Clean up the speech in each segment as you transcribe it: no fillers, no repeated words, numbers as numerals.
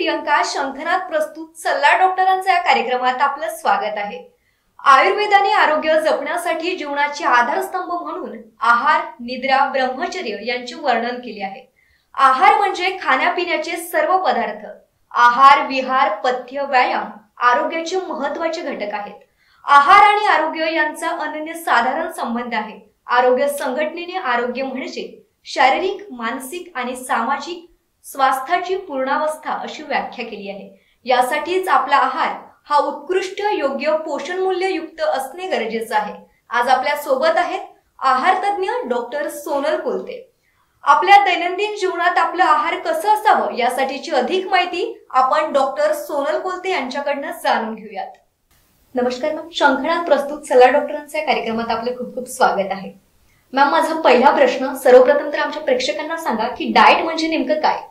प्रियंका शंखनाथ प्रस्तुत सल्ला डॉक्टरांचा या कार्यक्रमात आपलं स्वागत आहे। आयुर्वेदाने आरोग्य जपण्यासाठी जीवनाचे आधारस्तंभ म्हणून आहार, निद्रा, ब्रह्मचर्य यांचे वर्णन केले आहे। आहार म्हणजे खाण्यापिण्याचे सर्व पदार्थ। आहार, विहार, पथ्य, व्यायाम आरोग्याचे महत्त्वाचे घटक आहेत। आहार आणि आरोग्य यांचा अनन्यसाधारण संबंध आहे। आरोग्य संघटनेने आरोग्य म्हणजे शारीरिक, मानसिक आणि सामाजिक स्वास्थ्याची पूर्णावस्था अशी व्याख्या केली आहे। यासाठीच आपला आहार हा उत्कृष्ट, योग्य, पोषण मूल्य युक्त असणे गरजेचे आहे। आज आपल्या सोबत आहेत आहार तज्ञ डॉक्टर सोनल कोलते। आपल्या दैनंदिन जीवनात आपलं आहार कसं असावं यासाठीची अधिक माहिती आपण डॉक्टर सोनल कोलते यांच्याकडून जाणून घेऊयात। नमस्कार मॅम, शंखनाथ प्रस्तुत सल्ला डॉक्टरांच्या कार्यक्रमात आपले खूप खूप स्वागत आहे। मॅम, माझा पहिला प्रश्न सर्वप्रथम तर आमच्या प्रेक्षकांना सांगा की डाएट म्हणजे नेमकं काय?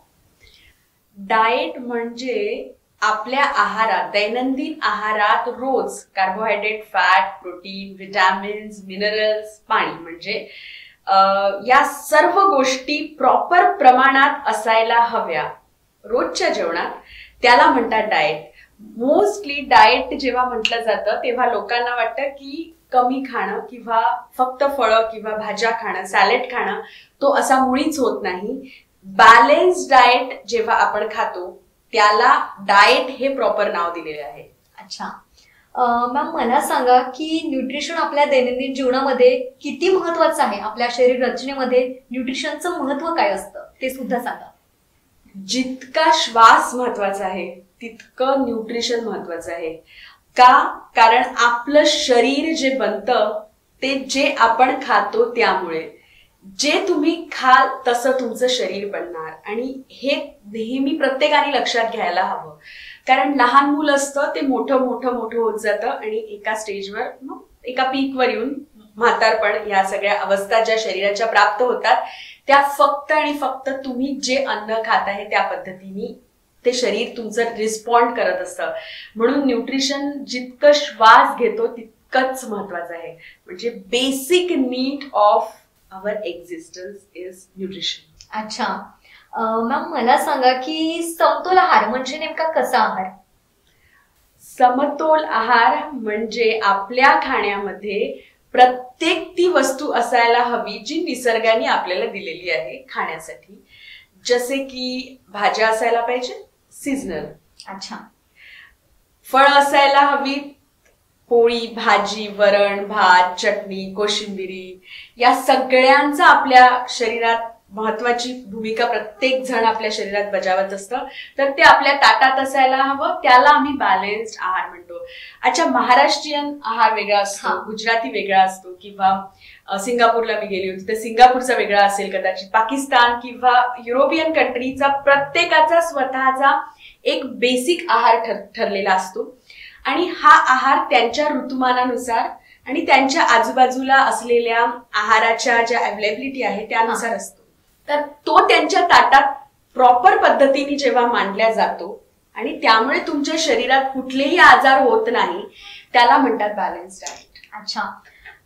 डाएट म्हणजे आपल्या आहारात, दैनंदिन आहारात रोज carbohydrate, fat, protein, vitamins, minerals, पाणी म्हणजे या सर्व गोष्टी प्रॉपर प्रमाणात असायला हव्या रोजच्या जेवणात, त्याला म्हणतात डाएट। मोस्टली डाएट जेव्हा म्हटलं जातं तेव्हा लोकांना वाटतं की कमी खाणं किंवा फक्त फळं किंवा भाज्या खाणं, सॅलड खाणं, तो असा मुळीच होत नाही। बॅलन्स डाएट जेव्हा आपण खातो त्याला डाएट हे प्रॉपर नाव दिलेले आहे। अच्छा मॅम, मला सांगा की न्यूट्रिशन आपल्या दैनंदिन जीवनामध्ये किती महत्त्वाचं आहे? आपल्या शरीर रचनेमध्ये न्यूट्रिशनचं महत्त्व काय असतं ते सुद्धा सांगा। जितका श्वास महत्वाचा आहे तितकं न्यूट्रिशन महत्वाचं आहे। का? कारण आपलं शरीर जे बनतं ते जे आपण खातो त्यामुळे। जे तुम्ही खाल तसं तुमचं शरीर बनणार आणि हे नेहमी प्रत्येकाने लक्षात घ्यायला हवं। कारण लहान मुलं असतं ते मोठं मोठं मोठं होत जातं आणि एका स्टेजवर मग एका पीकवर येऊन म्हातारपण या सगळ्या अवस्था ज्या शरीराच्या प्राप्त होतात त्या फक्त आणि फक्त तुम्ही जे अन्न खात आहे त्या पद्धतीने ते शरीर तुमचं रिस्पॉन्ड करत असतं। म्हणून न्यूट्रिशन जितकं श्वास घेतो तितकंच महत्वाचं आहे। म्हणजे basic need of our existence is nutrition. अच्छा मॅम, मला सांगा की समतोल आहार म्हणजे नेमका कसा आहार? समतोल आहार म्हणजे आपल्या खाण्यामध्ये प्रत्येक ती वस्तू असायला हवी जी निसर्गाने आपल्याला दिलेली आहे खाण्यासाठी। जसे की भाज्या असायला पाहिजे सीजनल, अच्छा, फळ असायला हवी, पोळी, भाजी, वरण, भात, चटणी, कोशिंबिरी या सगळ्यांचा आपल्या शरीरात महत्वाची भूमिका प्रत्येक जण आपल्या शरीरात बजावत असतं, तर ते आपल्या ताटात असायला हवं। त्याला आम्ही बॅलन्स्ड आहार म्हणतो। अच्छा, महाराष्ट्रीयन आहार वेगळा असतो, गुजराती वेगळा असतो, किंवा सिंगापूरला मी गेली होती तर सिंगापूरचा वेगळा असेल कदाचित, पाकिस्तान किंवा युरोपियन कंट्रीचा प्रत्येकाचा स्वतःचा एक बेसिक आहार ठरलेला असतो आणि हा आहार त्यांच्या ऋतुमानानुसार आणि त्यांच्या आजूबाजूला असलेल्या आहाराच्या ज्या अवेलेबिलिटी आहे त्यानुसार असतो। तर तो त्यांच्या ताटात प्रॉपर पद्धतीने जेव्हा मांडला जातो आणि त्यामुळे तुमच्या शरीरात कुठलेही आजार होत नाही त्याला म्हणतात बॅलन्स्ड डाएट। अच्छा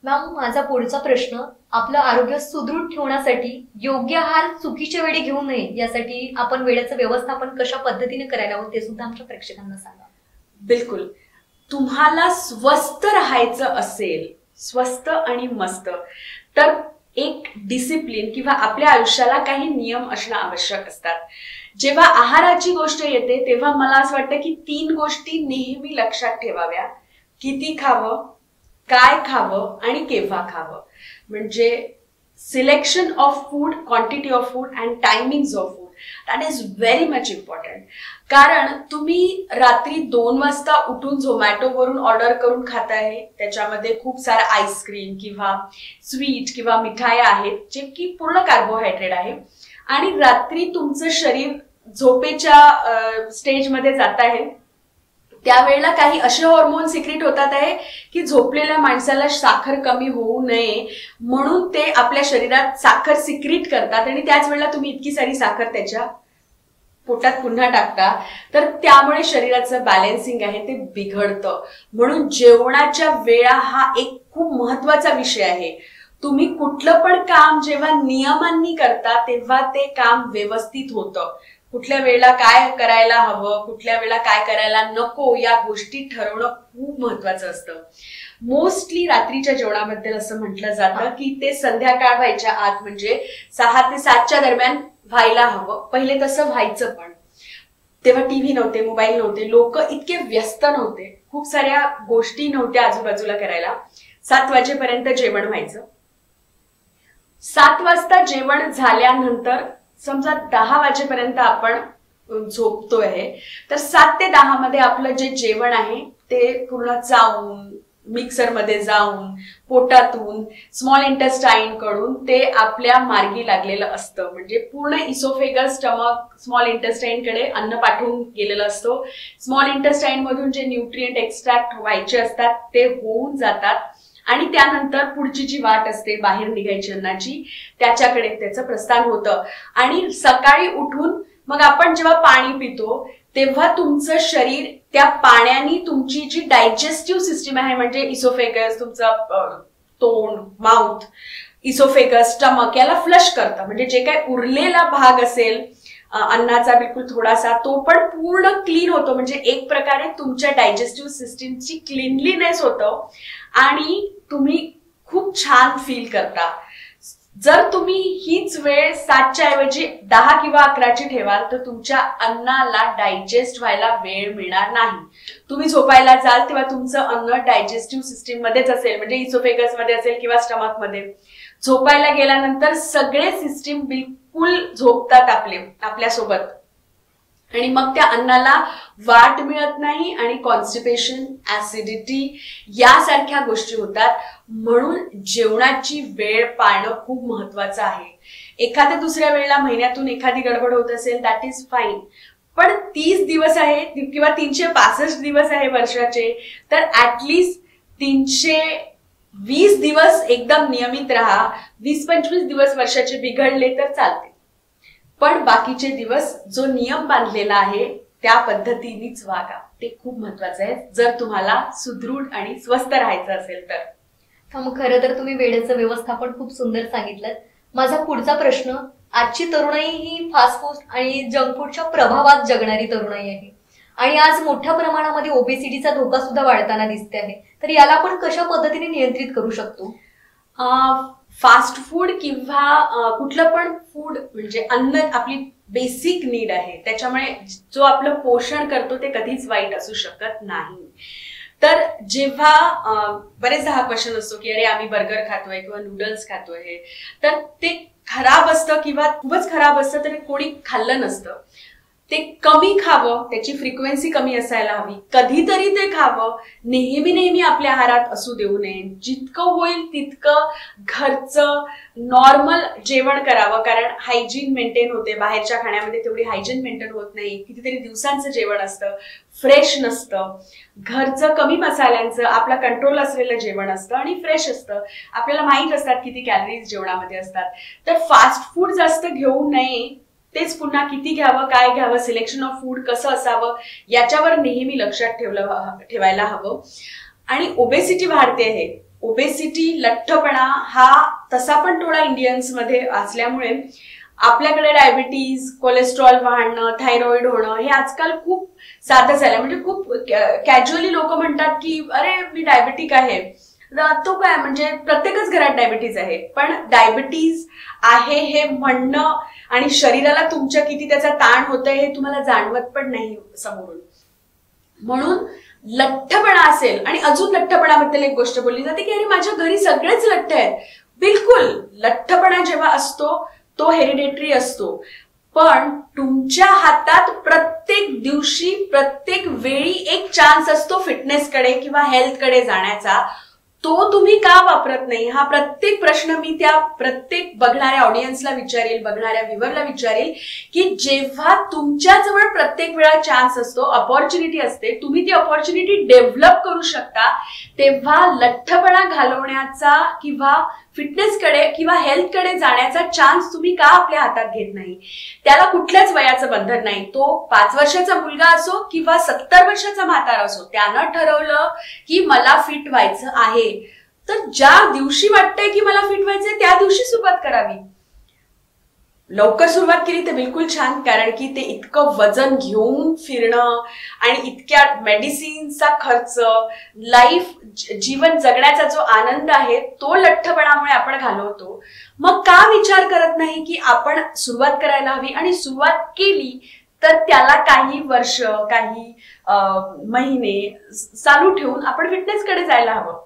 मॅम, माझा पुढचा प्रश्न, आपलं आरोग्य सुदृढ ठेवण्यासाठी योग्य आहार चुकीच्या वेळी घेऊ नये यासाठी आपण वेळेचं व्यवस्थापन कशा पद्धतीने करायला हवं ते सुद्धा आमच्या प्रेक्षकांना सांगा। बिलकुल, तुम्हाला स्वस्थ राहायचं असेल, स्वस्थ आणि मस्त, तर एक डिसिप्लिन किंवा आपल्या आयुष्याला काही नियम असणं आवश्यक असतात। जेव्हा आहाराची गोष्ट येते तेव्हा मला असं वाटतं की 3 गोष्टी नेहमी लक्षात ठेवाव्या। किती खावं, काय खावं आणि केव्हा खावं। म्हणजे selection of food, quantity of food and timings of food, that is very much important. कारण तुम्ही रात्री 2 वाजता उठून झोमॅटोवरून ऑर्डर करून खाताय, त्याच्यामध्ये खूप सारा आईस्क्रीम किंवा स्वीट किंवा मिठाई आहेत जे की पूर्ण कार्बोहायड्रेट आहे, आणि रात्री तुमचं शरीर झोपेच्या स्टेजमध्ये जात आहे त्यावेळेला काही असे हॉर्मोन सिक्रेट होतात आहे की झोपलेल्या माणसाला साखर कमी होऊ नये म्हणून ते आपल्या शरीरात साखर सिक्रेट करतात आणि त्याच वेळेला तुम्ही इतकी सारी साखर त्याच्या पोटात पुन्हा टाकता, तर त्यामुळे शरीराचं बॅलन्सिंग आहे ते बिघडतं। म्हणून जेवणाच्या वेळा हा एक खूप महत्वाचा विषय आहे। तुम्ही कुठलं पण काम जेव्हा नियमांनी करता तेव्हा ते काम व्यवस्थित होतं। कुठल्या वेळेला काय करायला हवं, कुठल्या वेळेला काय करायला नको, या गोष्टी ठरवणं खूप महत्वाचं असतं. मोस्टली रात्रीच्या जेवणाबद्दल असं म्हटलं जातं की ते संध्याकाळ व्हायच्या आत, म्हणजे 6 ते 7च्या दरम्यान व्हायला हवं. पहिले तसं व्हायचं, पण तेव्हा टीव्ही नव्हते, मोबाईल नव्हते, लोक इतके व्यस्त नव्हते, खूप साऱ्या गोष्टी नव्हत्या आजूबाजूला करायला. 7 वाजेपर्यंत जेवण व्हायचं. 7 वाजता जेवण झाल्यानंतर समजा 10 वाजेपर्यंत आपण झोपतोय, तर 7 ते 10 मध्ये आपलं जे जेवण आहे ते पूर्ण चावून, मिक्सरमध्ये जाऊन, पोटातून, स्मॉल इंटेस्टाईन कडून ते आपल्या मार्गी लागलेलं असतं. म्हणजे पूर्ण इसोफेगस, स्टमक, स्मॉल इंटेस्टाईन कडे अन्न पाठवून गेलेलं असतं. स्मॉल इंटेस्टाईन मधून जे न्यूट्रिएंट एक्स्ट्रॅक्ट व्हायचे असतात ते होऊन जातात आणि त्यानंतर पुढची जी वाट असते बाहेर निघायची अन्नाची, त्याच्याकडे त्याचं प्रस्थान होतं. आणि सकाळी उठून मग आपण जेव्हा पाणी पितो तेव्हा तुमचं शरीर त्या पाण्याने तुमची जी डायजेस्टिव्ह सिस्टीम आहे, म्हणजे इसोफेगस, तुमचं तोंड, माउथ, इसोफेगस, स्टमक, याला फ्लश करतं. म्हणजे जे काही उरलेला भाग असेल अन्नाचा बिलकुल थोडासा, तो पण पूर्ण क्लीन होतो. म्हणजे एक प्रकारे तुमच्या डायजेस्टिव्ह सिस्टीमची क्लीनलीनेस होतं आणि तुम्ही खूप छान फील करता. जर तुम्ही हीच वेळ 7च्या ऐवजी 10 किंवा 11ची ठेवाल तर तुमच्या अन्नाला डायजेस्ट व्हायला वेळ मिळणार नाही. तुम्ही झोपायला जाल तेव्हा तुमचं अन्न डायजेस्टिव्ह सिस्टीम मध्येच असेल, म्हणजे इसोफेगस मध्ये असेल किंवा स्टमक मध्ये. झोपायला गेल्यानंतर सगळे सिस्टीम बिलकुल झोपतात आपल्यासोबत आणि मग त्या अन्नाला वाट मिळत नाही आणि कॉन्स्टिपेशन, ऍसिडिटी यासारख्या गोष्टी होतात. म्हणून जेवणाची वेळ पाळणं खूप महत्वाचं आहे. एखाद्या दुसऱ्या वेळेला महिन्यातून एखादी गडबड होत असेल, दॅट इज फाईन, पण 30 दिवस आहे किंवा 365 दिवस आहे वर्षाचे, तर ऍटलिस्ट 320 दिवस एकदम नियमित राहा. 20-25 दिवस वर्षाचे बिघडले तर चालते, पण बाकीचे दिवस जो नियम बांधलेला आहे त्या पद्धतीनेच वागा. ते खूप महत्वाचं आहे जर तुम्हाला सुदृढ आणि स्वस्थ राहायचं असेल तर. मग खरं तर तुम्ही वेळेचं व्यवस्थापन खूप सुंदर सांगितलं. माझा पुढचा प्रश्न, आजची तरुणाई ही फास्ट फूड आणि जंक फूडच्या प्रभावात जगणारी तरुणाई आहे आणि आज मोठ्या प्रमाणामध्ये ओबेसिटीचा धोका सुद्धा वाढताना दिसते आहे, तर याला आपण कशा पद्धतीने नियंत्रित करू शकतो? फास्ट फूड किंवा कुठलं पण फूड म्हणजे अन्न आपली बेसिक नीड आहे, त्याच्यामुळे जो आपलं पोषण करतो ते कधीच वाईट असू शकत नाही. तर जेव्हा बरेचदा हा क्वेश्चन असतो की अरे आम्ही बर्गर खातोय किंवा नूडल्स खातोय, तर ते खराब असतं किंवा खूपच खराब असतं तरी कोणी खाल्लं नसतं. ते कमी खावं, त्याची फ्रिक्वेन्सी कमी असायला हवी, कधीतरी ते खावं, नेहमी नेहमी आपल्या आहारात असू देऊ नये. जितकं होईल तितकं घरचं नॉर्मल जेवण करावं, कारण हायजीन मेंटेन होते. बाहेरच्या खाण्यामध्ये तेवढी हायजीन मेंटेन होत नाही. कितीतरी दिवसांचं जेवण असतं, फ्रेश नसतं. घरचं कमी मसाल्यांचं आपला कंट्रोल असलेलं जेवण असतं आणि फ्रेश असतं. आपल्याला माहित असतात किती कॅलरीज जेवणामध्ये असतात. तर फास्ट फूड जास्त घेऊ नये. तेच पुन्हा किती घ्यावं, काय घ्यावं, सिलेक्शन ऑफ फूड कसं असावं याच्यावर नेहमी लक्षात ठेवायला हवं. आणि ओबेसिटी वाढते आहे. ओबेसिटी, लठ्ठपणा हा तसा पण थोडा इंडियन्स मध्ये असल्यामुळे आपल्याकडे डायबिटीज, कोलेस्ट्रॉल वाढणं, थायरॉइड होणं हे आजकाल खूप साधं झालं. म्हणजे खूप कॅज्युअली लोक म्हणतात की अरे मी डायबिटिक आहे, तो काय म्हणजे प्रत्येकच घरात डायबिटीज आहे. पण डायबिटीज आहे हे म्हणणं आणि शरीराला तुमच्या किती त्याचा ताण होतोय हे तुम्हाला जाणवत पण नाही समोरून. म्हणून लठ्ठपणा असेल, आणि अजून लठ्ठपणाबद्दल एक गोष्ट बोलली जाते की अरे माझ्या घरी सगळेच लठ्ठ आहेत. बिलकुल, लठ्ठपणा जेव्हा असतो तो हेरिडेटरी असतो, पण तुमच्या हातात प्रत्येक दिवशी, प्रत्येक वेळी एक चान्स असतो फिटनेसकडे किंवा हेल्थकडे जाण्याचा. तो तुम्ही का वापरत नाही, हा प्रत्येक प्रश्न मी त्या प्रत्येक बघणाऱ्या ऑडियन्सला विचारेल, बघणाऱ्या व्ह्यूअरला विचारेल की जेव्हा तुमच्याजवळ प्रत्येक वेळा चान्स असतो, अपॉर्च्युनिटी असते, तुम्ही ती अपॉर्च्युनिटी डेव्हलप करू शकता, तेव्हा लठ्ठपणा घालवण्याचा किंवा फिटनेसकडे किंवा हेल्थकडे जाण्याचा चान्स तुम्ही का आपल्या हातात घेत नाही? त्याला कुठल्याच वयाचं बंधन नाही. तो 5 वर्षाचा मुलगा असो किंवा 70 वर्षाचा म्हातारा असो, त्यानं ठरवलं की मला फिट व्हायचं आहे, तर ज्या दिवशी वाटतंय की मला फिट व्हायचंय त्या दिवशी सुरुवात करावी. लवकर सुरुवात केली तर बिलकुल छान, कारण की ते इतकं वजन घेऊन फिरणं आणि इतक्या मेडिसिनचा खर्च, लाईफ जीवन जगण्याचा जो आनंद आहे तो लठ्ठपणामुळे आपण घालवतो. मग का विचार करत नाही की आपण सुरुवात करायला हवी, आणि सुरुवात केली तर त्याला काही वर्ष, काही महिने चालू ठेवून आपण फिटनेसकडे जायला हवं.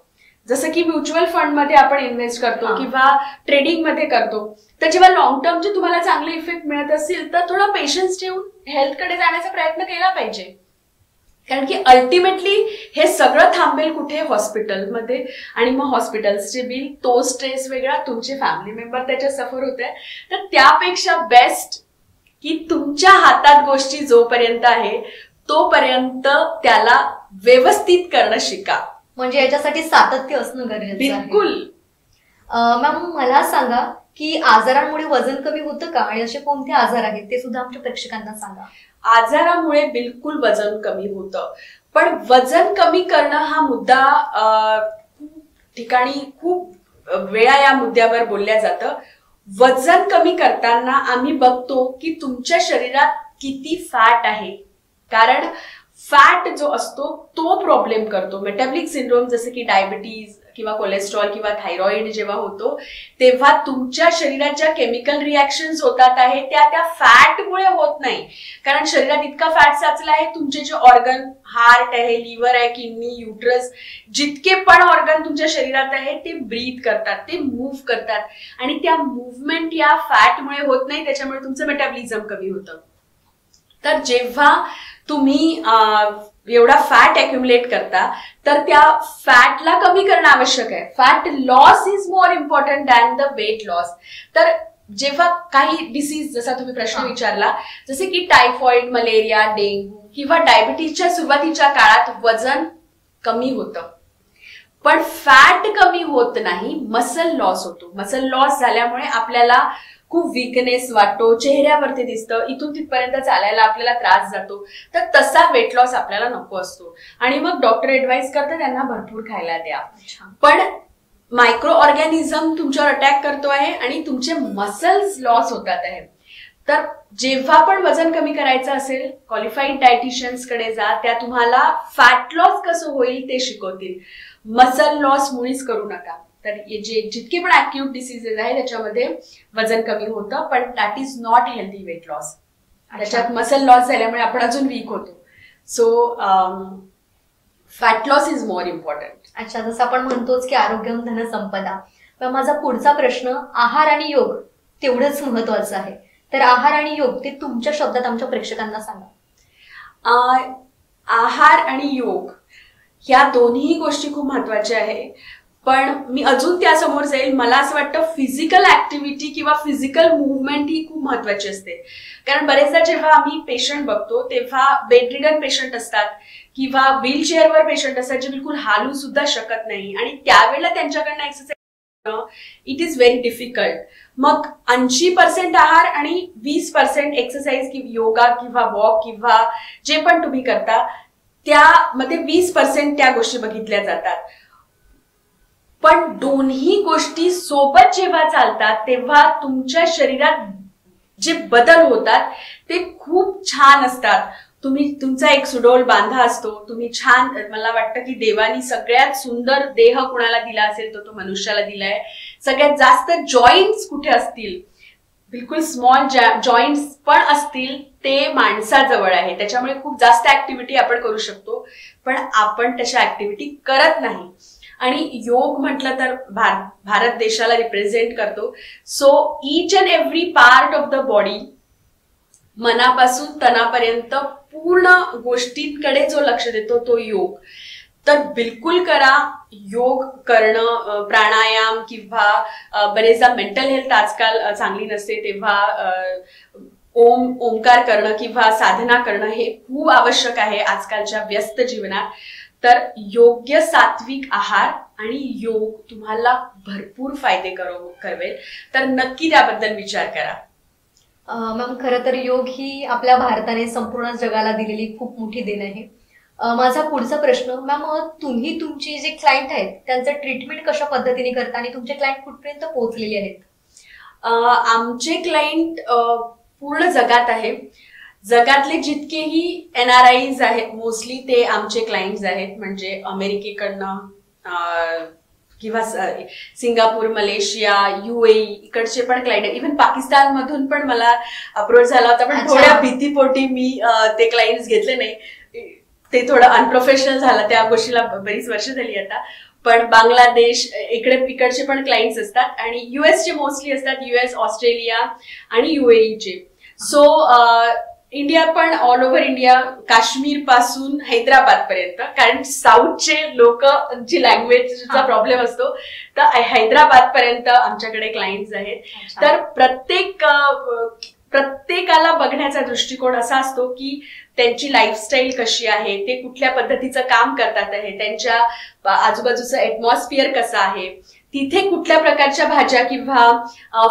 जसं की म्युच्युअल फंड मध्ये आपण इन्व्हेस्ट करतो किंवा ट्रेडिंग मध्ये करतो, तर जेव्हा लॉंग टर्मचे तुम्हाला चांगले इफेक्ट मिळत असतील तर थोडा पेशन्स ठेवून हेल्थकडे जाण्याचा प्रयत्न केला पाहिजे. कारण की अल्टिमेटली हे सगळं थांबेल कुठे? हॉस्पिटलमध्ये. आणि मग हॉस्पिटल्सचे बिल, तो स्ट्रेस वेगळा, तुमचे फॅमिली मेंबर त्याच्यात सफर होते. तर त्यापेक्षा बेस्ट की तुमच्या हातात गोष्टी जोपर्यंत आहे तोपर्यंत त्याला व्यवस्थित करणं शिका. म्हणजे याच्यासाठी सातत्य असणं गरजेचं आहे. बिलकुल. मॅम मला सांगा की आजारांमुळे वजन कमी होतं का, आणि असे कोणते आजार आहेत ते सुद्धा आमच्या प्रेक्षकांना सांगा. आजारामुळे बिलकुल वजन कमी होतं, पण वजन कमी करणं हा मुद्दा ठिकाणी खूप वेळा या मुद्द्यावर बोलल्या जातं. वजन कमी करताना आम्ही बघतो की तुमच्या शरीरात किती फॅट आहे, कारण फॅट जो असतो तो प्रॉब्लेम करतो. मेटाबॉलिक सिंड्रोम जसं की डायबिटीज किंवा कोलेस्ट्रॉल किंवा थायरॉइड जेव्हा होतो तेव्हा तुमच्या शरीरात ज्या केमिकल रिॲक्शन्स होतात आहे त्या फॅटमुळे होत नाही. कारण शरीरात इतका फॅट साचला आहे, तुमचे जे ऑर्गन, हार्ट आहे, लिव्हर आहे, किडनी, युट्रस, जितके पण ऑर्गन तुमच्या शरीरात आहे ते ब्रीथ करतात, ते मूव्ह करतात, आणि त्या मूव्हमेंट या फॅटमुळे होत नाही. त्याच्यामुळे तुमचं मेटाबॉलिझम कमी होतं. तर जेव्हा तुम्ही एवढा फॅट अक्युमुलेट करता तर त्या फॅटला कमी करणं आवश्यक आहे. Fat loss is more important than the weight loss. तर जेव्हा काही डिसीज, जसा तुम्ही प्रश्न विचारला, जसे की टायफॉइड, मलेरिया, डेंग्यू किंवा डायबिटीजच्या सुरुवातीच्या काळात वजन कमी होतं, पण फॅट कमी होत नाही, मसल लॉस होतो. मसल लॉस झाल्यामुळे आपल्याला खूप वीकनेस वाटतो, चेहऱ्यावरती दिसतं, इथून तिथपर्यंत चालायला आपल्याला त्रास जातो. तर तसा वेट लॉस आपल्याला नको असतो, आणि मग डॉक्टर ऍडवाइस करतात त्यांना भरपूर खायला द्या. पण मायक्रो ऑर्गॅनिझम तुमच्यावर अटॅक करतो आहे आणि तुमचे मसल्स लॉस होतात आहे. तर जेव्हा पण वजन कमी करायचं असेल, क्वालिफाईड डायटिशियन्स कडे जा, त्या तुम्हाला फॅट लॉस कसं होईल ते शिकवतील. मसल लॉस मुळीच करू नका. तर जितके पण ऍक्यूट डिसीजेस आहे त्याच्यामध्ये वजन कमी होतं, पण that is not healthy weight loss. त्याच्यात मसल लॉस झाल्यामुळे आपण अजून वीक होतो. So fat loss is more important. अच्छा, जसं आपण म्हणतोच की आरोग्यम धन संपदा, पण माझा पुढचा प्रश्न, आहार आणि योग तेवढंच महत्वाचं आहे. तर आहार आणि योग ते तुमच्या शब्दात आमच्या प्रेक्षकांना सांगा. आहार आणि योग ह्या दोन्ही गोष्टी खूप महत्वाच्या आहे, पण मी अजून त्यासमोर जाईल. मला असं वाटतं फिजिकल ऍक्टिव्हिटी किंवा फिजिकल मुव्हमेंट ही खूप महत्वाची असते. कारण बरेचदा जेव्हा आम्ही पेशंट बघतो तेव्हा बेडरिडन पेशंट असतात किंवा व्हीलचेअरवर पेशंट असतात जे बिलकुल हालू सुद्धा शकत नाही, आणि त्यावेळेला त्यांच्याकडनं exercise it is very difficult. मग 80% आहार आणि 20% एक्सरसाइज, योगा किंवा वॉक किंवा जे पण तुम्ही करता त्यामध्ये 20% त्या गोष्टी बघितल्या जातात. पण दोन्ही गोष्टी सोबत जेव्हा चालतात तेव्हा तुमच्या शरीरात जे बदल होतात ते खूप छान असतात. तुमचा एक सुडोल बांधा असतो, तुम्ही छान, मला वाटतं की देवानी सगळ्यात सुंदर देह कुणाला दिला असेल तो मनुष्याला दिलाय. सगळ्यात जास्त जॉईंट्स कुठे असतील, बिलकुल स्मॉल जॉईंट्स पण असतील ते माणसाजवळ आहे. त्याच्यामुळे खूप जास्त ऍक्टिव्हिटी आपण करू शकतो, पण आपण तशा ऍक्टिव्हिटी करत नाही. आणि योग म्हटलं तर भारत देशाला रिप्रेझेंट करतो. So each and every part of the body, मनापासून तनापर्यंत पूर्ण गोष्टींकडे जो लक्ष देतो तो योग. तर बिलकुल करा. योग करणं, प्राणायाम किंवा बरेचदा मेंटल हेल्थ आजकाल चांगली नसते तेव्हा ओंकार करणं किंवा साधना करणं हे खूप आवश्यक आहे आजकालच्या व्यस्त जीवनात. तर योग्य सात्विक आहार आणि योग तुम्हाला भरपूर फायदे करवेल. तर नक्की त्याबद्दल विचार करा. मॅम, खरं तर योग ही आपल्या भारताने संपूर्ण जगाला दिलेली खूप मोठी देण आहे. माझा पुढचा प्रश्न, मॅम, तुम्ही तुमची जे क्लायंट आहेत त्यांचं ट्रीटमेंट कशा पद्धतीने करता आणि तुमचे क्लायंट कुठपर्यंत पोहोचलेले आहेत? आमचे क्लायंट पूर्ण जगात आहे. जगातले जितकेही NRIs आहेत मोस्टली ते आमचे क्लायंट्स आहेत. म्हणजे अमेरिकेकडनं किंवा सिंगापूर, मलेशिया, UAE इकडचे पण क्लायंट आहेत. इव्हन पाकिस्तान मधून पण मला अप्रोच झाला होता, पण थोड्या भीतीपोटी मी ते क्लायंट्स घेतले नाही. ते थोडं अनप्रोफेशनल झालं, त्या गोष्टीला बरीच वर्ष झाली आता. पण बांगलादेश इकडचे पण क्लायंट्स असतात आणि US चे मोस्टली असतात. US, ऑस्ट्रेलिया आणि UAE चे. सो इंडिया पण ऑल ओव्हर इंडिया, काश्मीर पासून हैदराबाद पर्यंत. कारण साऊथचे लोक जी लँग्वेजचा प्रॉब्लेम असतो, तर हैदराबाद पर्यंत आमच्याकडे क्लायंट्स आहेत. तर प्रत्येकाला बघण्याचा दृष्टिकोन असा असतो की त्यांची लाईफस्टाईल कशी आहे, ते कुठल्या पद्धतीचं काम करतात आहे, त्यांच्या आजूबाजूचं ऍटमॉस्फिअर कसं आहे, तिथे कुठल्या प्रकारच्या भाज्या किंवा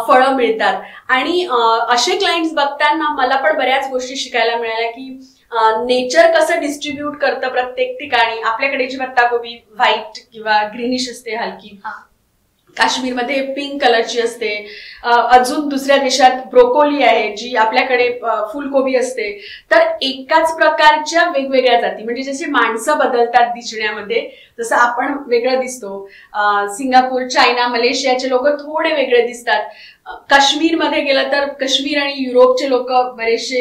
फळं मिळतात. आणि असे क्लायंट्स बघताना मला पण बऱ्याच गोष्टी शिकायला मिळाल्या की नेचर कसं डिस्ट्रीब्यूट करतं प्रत्येक ठिकाणी. आपल्याकडे जी पत्ताकोबी व्हाईट किंवा ग्रीनिश असते हलकी, काश्मीरमध्ये पिंक कलरची असते. अजून दुसऱ्या देशात ब्रोकोली आहे जी आपल्याकडे फुलकोबी असते. तर एकाच प्रकारच्या वेगवेगळ्या जाती, म्हणजे जसे माणसं बदलतात दिसण्यामध्ये, जसं आपण वेगळं दिसतो. सिंगापूर, चायना, मलेशियाचे लोक थोडे वेगळे दिसतात. काश्मीरमध्ये गेलं तर काश्मीर आणि युरोपचे लोक बरेचसे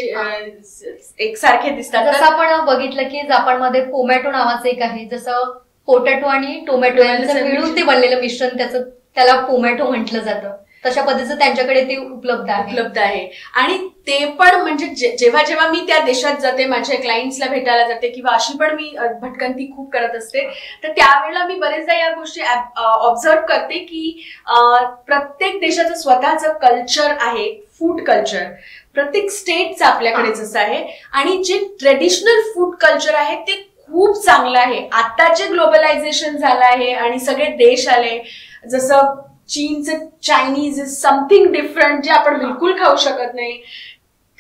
एकसारखे दिसतात. जसं आपण बघितलं की जपानमध्ये पोमॅटो नावाचं एक आहे, जसं पोटॅटो आणि टोमॅटो यांचं मिळून ते बनलेलं मिश्रण, त्याला पोमॅटो म्हटलं जातं. तशा पद्धतीचं त्यांच्याकडे ते उपलब्ध आहे. आणि ते पण म्हणजे जेव्हा जेव्हा मी त्या देशात जाते, माझ्या क्लायंट्सला भेटायला जाते किंवा अशी पण मी भटकंती खूप करत असते, तर त्यावेळेला मी बरेचदा या गोष्टी ऑब्झर्व करते की प्रत्येक देशाचं स्वतःचं कल्चर आहे, फूड कल्चर. प्रत्येक स्टेटचं आपल्याकडे जसं आहे आणि जे ट्रेडिशनल फूड कल्चर आहे ते खूप चांगलं आहे. आता जे ग्लोबलायझेशन झालं आहे आणि सगळे देश आले, जसं चीनचं चायनीज इज समथिंग डिफरंट, जे आपण बिलकुल खाऊ शकत नाही.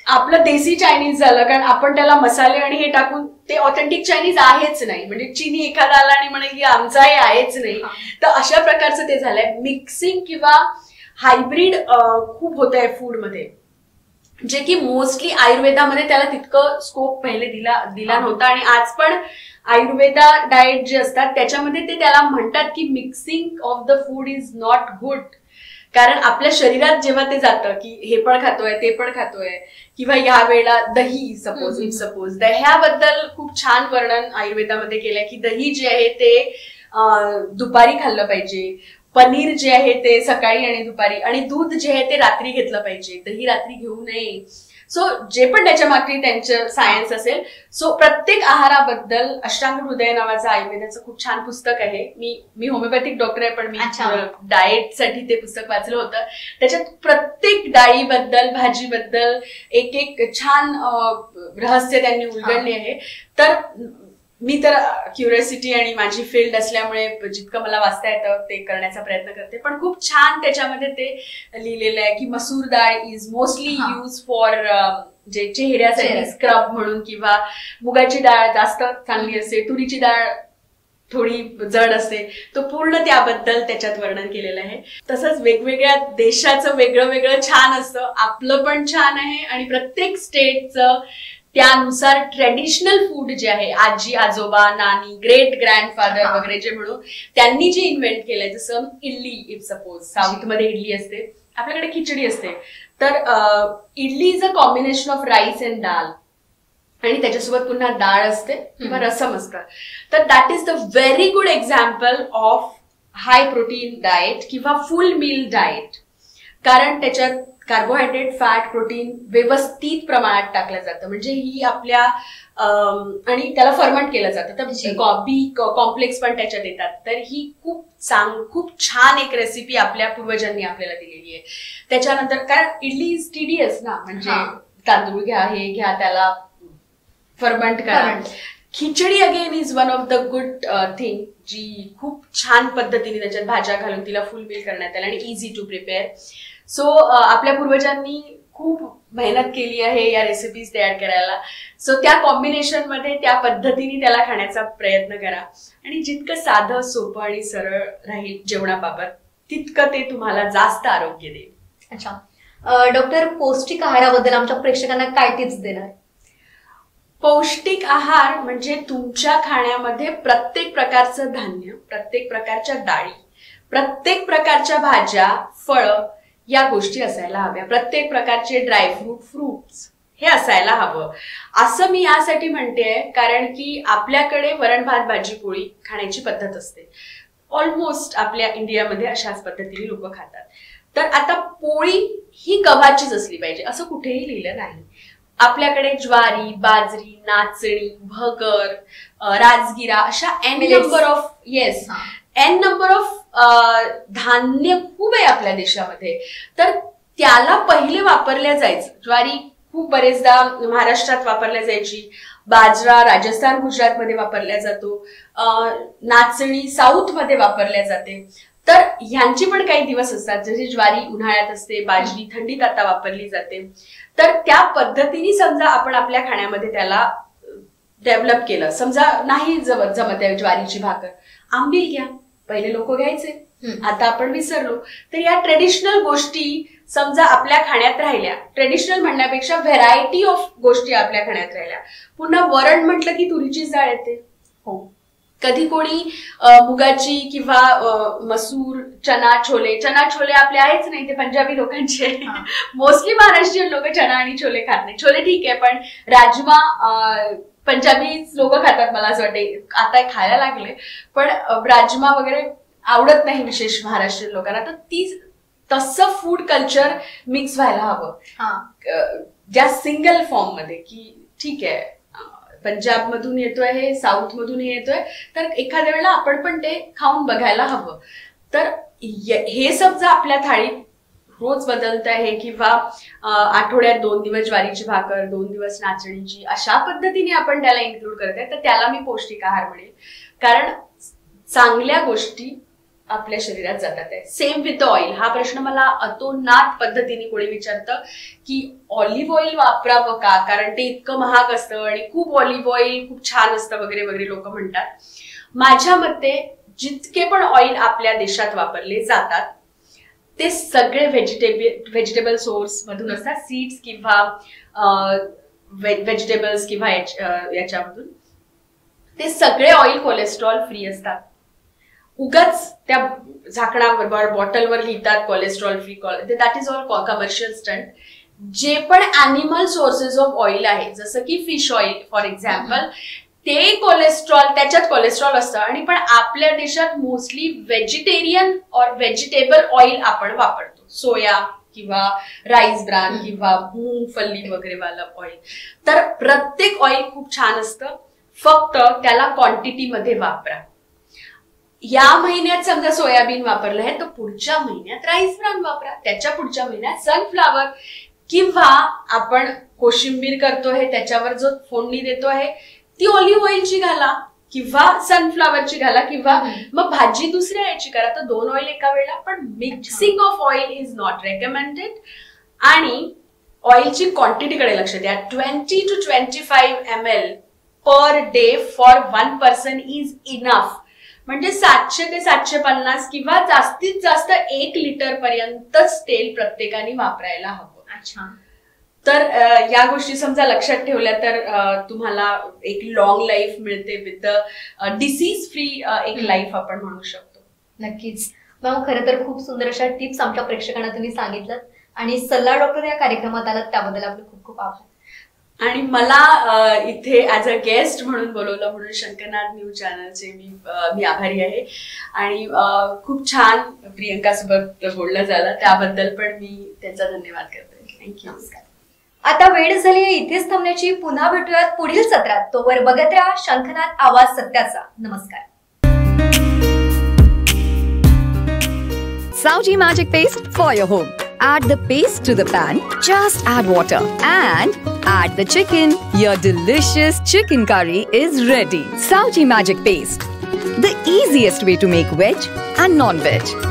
आपलं देसी चायनीज झालं, कारण आपण त्याला मसाले आणि हे टाकून, ते ऑथेंटिक चायनीज आहेच नाही. म्हणजे चीनी एखादा आला आणि म्हणे की आमचा हे आहेच नाही. तर अशा प्रकारचं ते झालंय. मिक्सिंग किंवा हायब्रिड खूप होत आहे फूडमध्ये, जे की मोस्टली आयुर्वेदामध्ये त्याला तितकं स्कोप पहिले दिला नव्हता. आणि आज पण आयुर्वेदा डाएट जे असतात त्याच्यामध्ये ते त्याला म्हणतात की mixing of the food is not good. कारण आपल्या शरीरात जेव्हा ते जातं की हे पण खातोय, ते पण खातोय, किंवा या वेळेला दही सपोज दह्याबद्दल खूप छान वर्णन आयुर्वेदामध्ये केलंय की दही जे आहे ते दुपारी खाल्लं पाहिजे, पनीर जे आहे ते सकाळी आणि दुपारी, आणि दूध जे आहे ते रात्री घेतलं पाहिजे, दही रात्री घेऊ नये. सो जे पण त्याच्या मागे त्यांचं सायन्स असेल. सो प्रत्येक आहाराबद्दल अष्टांग हृदय नावाचं आयुर्वेदाचं खूप छान पुस्तक आहे. मी होमिओपॅथिक डॉक्टर आहे, पण मी डाएटसाठी ते पुस्तक वाचलं होतं. त्याच्यात प्रत्येक डाळीबद्दल, भाजीबद्दल एक छान रहस्य त्यांनी उलगडले आहे. तर मी तर क्युरियोसिटी आणि माझी फील्ड असल्यामुळे जितकं मला वाचता येतं ते करण्याचा प्रयत्न करते. पण खूप छान त्याच्यामध्ये ते लिहिलेलं आहे की मसूर डाळ इज मोस्टली यूज फॉर जे चेहऱ्यासाठी स्क्रब म्हणून, किंवा मुगाची डाळ जास्त चांगली असते, तुरीची डाळ थोडी जड असते. तो पूर्ण त्याबद्दल त्याच्यात वर्णन केलेलं आहे. तसंच वेगवेगळ्या देशाचं वेगळं वेगळं छान असतं. आपलं पण छान आहे आणि प्रत्येक स्टेटचं त्यानुसार ट्रेडिशनल फूड जे आहे, आजी आजोबा, नानी, ग्रेट ग्रँडफादर वगैरे जे म्हणू, त्यांनी जे इन्व्हेंट केलंय. जसं इडली, इफ सपोज साऊथ मध्ये इडली असते, आपल्याकडे खिचडी असते. तर idli is a combination of rice and डाळ, आणि त्याच्यासोबत पुन्हा डाळ असते किंवा रसम असतं. तर that is the very good example of high protein diet किंवा फुल मील डाएट. कारण त्याच्यात कार्बोहायड्रेट, फॅट, प्रोटीन व्यवस्थित प्रमाणात टाकलं जातं. म्हणजे ही आपल्या आणि त्याला फर्मंट केलं जातं. तर बी कॉम्प्लेक्स पण त्याच्यात येतात. तर ही खूप छान एक रेसिपी आपल्या पूर्वजांनी आपल्याला दिलेली आहे. त्याच्यानंतर कारण इडली इज टीडियस ना, म्हणजे तांदूळ घ्या, हे घ्या, त्याला फर्मंट करा. Khichdi again is one of the good thing, जी खूप छान पद्धतीने त्याच्यात भाज्या घालून तिला फुल मील करण्यात आलं आणि इझी टू प्रिपेअर. सो आपल्या पूर्वजांनी खूप मेहनत केली आहे या रेसिपीज तयार करायला. सो त्या कॉम्बिनेशन मध्ये त्या पद्धतीने त्याला खाण्याचा प्रयत्न करा. आणि जितकं साधं, सोपं आणि सरळ राहील जेवणाबाबत, तितकं ते तुम्हाला जास्त आरोग्य देईल. अच्छा डॉक्टर, पौष्टिक आहाराबद्दल आमच्या प्रेक्षकांना काय टिप्स देणार? पौष्टिक आहार म्हणजे तुमच्या खाण्यामध्ये प्रत्येक प्रकारचं धान्य, प्रत्येक प्रकारच्या डाळी, प्रत्येक प्रकारच्या भाज्या, फळं या गोष्टी असायला हव्या. प्रत्येक प्रकारचे ड्रायफ्रूट, फ्रुट्स हे असायला हवं. असं मी यासाठी म्हणतेय कारण की आपल्याकडे वरण भात भाजी पोळी खाण्याची पद्धत असते. ऑलमोस्ट आपल्या इंडियामध्ये अशाच पद्धतीने लोक खातात. तर आता पोळी ही गव्हाचीच असली पाहिजे असं कुठेही लिहिलं नाही. आपल्याकडे ज्वारी, बाजरी, नाचणी, भगर, राजगिरा अशा एन नंबर ऑफ धान्य खूप आहे आपल्या देशामध्ये. तर त्याला पहिले वापरल्या जायचं. ज्वारी खूप बरेचदा महाराष्ट्रात वापरल्या जायची, बाजरा राजस्थान गुजरातमध्ये वापरल्या जातो, नाचणी साऊथ मध्ये वापरल्या जाते. तर ह्यांची पण काही दिवस असतात, जसे ज्वारी उन्हाळ्यात असते, बाजरी थंडीत आता वापरली जाते. तर त्या पद्धतीने समजा आपण आपल्या खाण्यामध्ये त्याला डेव्हलप केलं. समजा नाही जमत आहे ज्वारीची भाकर, आंबील घ्या. पहिले लोक घ्यायचे, आता आपण विसरलो. तर या ट्रेडिशनल गोष्टी समजा आपल्या खाण्यात राहिल्या. ट्रेडिशनल म्हणण्यापेक्षा व्हेरायटी ऑफ गोष्टी आपल्या खाण्यात राहिल्या. पुन्हा वरण म्हटलं की तुरीचीच डाळ येते. हो, कधी कोणी मुगाची किंवा मसूर, चना छोले आपले आहेच नाही, ते पंजाबी लोकांचे. मोस्टली महाराष्ट्रीयन लोक चना आणि छोले खात नाही. छोले ठीक आहे, पण राजमा पंजाबी लोक खातात मला असं वाटते. आता खायला लागले, पण राजमा वगैरे आवडत नाही विशेष महाराष्ट्रीयन लोकांना. तर तसं फूड कल्चर मिक्स व्हायला हवं ज्या सिंगल फॉर्म मध्ये, की ठीक आहे पंजाब मधून येतोय हे, साऊथ मधून हे येतोय, तर एखाद्या वेळेला आपण पण ते खाऊन बघायला हवं. तर हे समजा आपल्या थाळीत रोज बदलत आहे, किंवा आठवड्यात 2 दिवस ज्वारीची भाकर, 2 दिवस नाचणीची, अशा पद्धतीने आपण त्याला इन्क्लूड करत आहे, तर त्याला मी पौष्टिक आहार म्हणेल. कारण चांगल्या गोष्टी आपल्या शरीरात जातात आहे. Same with oil. हा प्रश्न मला अतोनात पद्धतीने कोणी विचारतं की ऑलिव्ह ऑइल वापरावं का, कारण ते इतकं महाग असतं आणि खूप ऑलिव्ह ऑइल खूप छान असतं वगैरे वगैरे लोक म्हणतात. माझ्या मते जितके पण ऑइल आपल्या देशात वापरले जातात ते सगळे व्हेजिटेबल सोर्स मधून असतात. सीड्स किंवा व्हेजिटेबल्स किंवा याच्यामधून. ते सगळे ऑइल कोलेस्ट्रॉल फ्री असतात. उगाच त्या झाकणावर बॉटलवर लिहितात cholesterol free, that is all commercial stunt. जे पण अॅनिमल सोर्सेस ऑफ ऑइल आहे, जसं की फिश ऑइल फॉर एक्झाम्पल, ते कोलेस्ट्रॉल, त्याच्यात कोलेस्ट्रॉल असतं. आणि पण आपल्या देशात मोस्टली व्हेजिटेरियन और व्हेजिटेबल ऑइल आपण वापरतो. सोया किंवा राईस ब्रान किंवा मूंगफली वगैरे वाला ऑइल. तर प्रत्येक ऑइल खूप छान असतं, फक्त त्याला क्वांटिटीमध्ये वापरा. या महिन्यात समजा सोयाबीन वापरलं आहे, तर पुढच्या महिन्यात राईस ब्रान वापरा, त्याच्या पुढच्या महिन्यात सनफ्लावर, किंवा आपण कोशिंबीर करतोय त्याच्यावर जो फोडणी देतो आहे ती ऑलिव्ह ऑइलची घाला किंवा सनफ्लावरची घाला, किंवा मग भाजी दुसऱ्या याची करा. तर 2 ऑइल एका वेळेला. पण mixing of oil is not recommended. आणि ऑइलची क्वांटिटीकडे लक्ष द्या. 20 to 25 ml per day for 1 person is enough. म्हणजे 700 ते 750 किंवा जास्तीत जास्त 1 लिटर पर्यंतच तेल प्रत्येकाने वापरायला हवं. अच्छा. तर या गोष्टी समजा लक्षात ठेवल्या तर तुम्हाला एक लॉंग लाईफ मिळते विथ डिसीज फ्री एक लाईफ आपण म्हणू शकतो. नक्कीच मॅम, खरं तर खूप सुंदर अशा टिप्स आमच्या प्रेक्षकांना तुम्ही सांगितलं आणि सल्ला डॉक्टर या कार्यक्रमात आलात त्याबद्दल आपले खूप खूप आभार. आणि मला इथे ऍज अ गेस्ट म्हणून बोलवलं म्हणून शंकरनाथ न्यूज चॅनलचे मी आभारी आहे. आणि खूप छान प्रियंका सोबत बोललं झालं, त्याबद्दल पण मी त्याचा धन्यवाद करते. थँक्यू. आता वेळ झाली आहे इथेच थांबण्याची. पुन्हा भेटूयात पुढील सत्रात. तोवर बघत राहा शंखनाद आवाज सत्याचा. नमस्कार. Saudi Magic Paste for your home. Add the paste to the pan. Just add water and add the chicken. Your delicious chicken curry is ready. Saudi Magic Paste, the easiest way to make veg and non-veg.